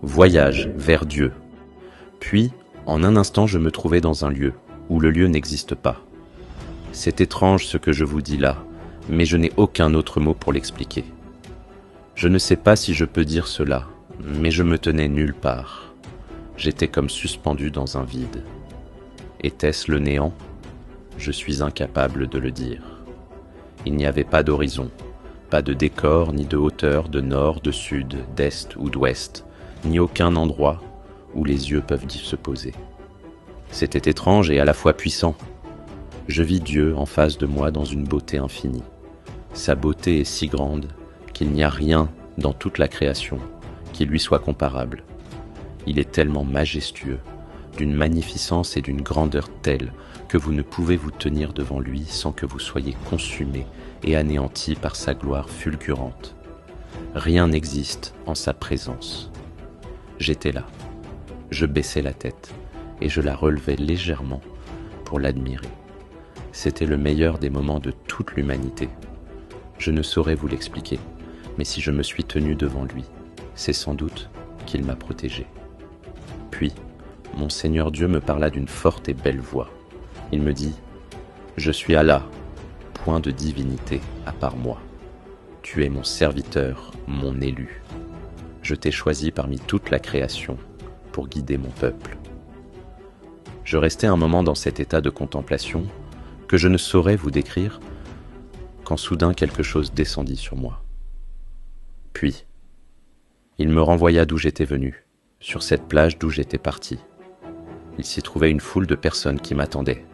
voyage vers Dieu. Puis, en un instant, je me trouvais dans un lieu où le lieu n'existe pas. C'est étrange ce que je vous dis là, mais je n'ai aucun autre mot pour l'expliquer. Je ne sais pas si je peux dire cela, mais je me tenais nulle part. J'étais comme suspendu dans un vide. Était-ce le néant ? Je suis incapable de le dire. Il n'y avait pas d'horizon, pas de décor, ni de hauteur, de nord, de sud, d'est ou d'ouest, ni aucun endroit où les yeux peuvent se poser. C'était étrange et à la fois puissant. Je vis Dieu en face de moi dans une beauté infinie. Sa beauté est si grande qu'il n'y a rien dans toute la création qui lui soit comparable. Il est tellement majestueux, d'une magnificence et d'une grandeur telle que vous ne pouvez vous tenir devant lui sans que vous soyez consumé et anéanti par sa gloire fulgurante. Rien n'existe en sa présence. J'étais là, je baissais la tête et je la relevais légèrement pour l'admirer. C'était le meilleur des moments de toute l'humanité. Je ne saurais vous l'expliquer, mais si je me suis tenu devant lui, c'est sans doute qu'il m'a protégé. Puis, mon Seigneur Dieu me parla d'une forte et belle voix. Il me dit « Je suis Allah, point de divinité à part moi. Tu es mon serviteur, mon élu. Je t'ai choisi parmi toute la création pour guider mon peuple. » Je restai un moment dans cet état de contemplation que je ne saurais vous décrire quand soudain quelque chose descendit sur moi. Puis, il me renvoya d'où j'étais venu, sur cette plage d'où j'étais parti. Il s'y trouvait une foule de personnes qui m'attendaient.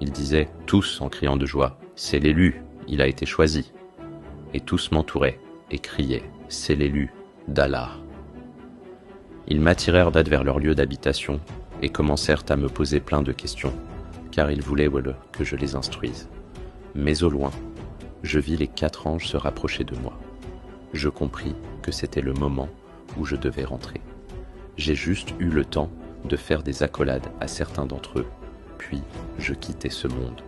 Ils disaient tous en criant de joie « C'est l'élu, il a été choisi !» Et tous m'entouraient et criaient « C'est l'élu d'Allah !» Ils m'attirèrent vers leur lieu d'habitation et commencèrent à me poser plein de questions, car ils voulaient que je les instruise. Mais au loin, je vis les 4 anges se rapprocher de moi. Je compris que c'était le moment où je devais rentrer. J'ai juste eu le temps de faire des accolades à certains d'entre eux, puis je quittais ce monde.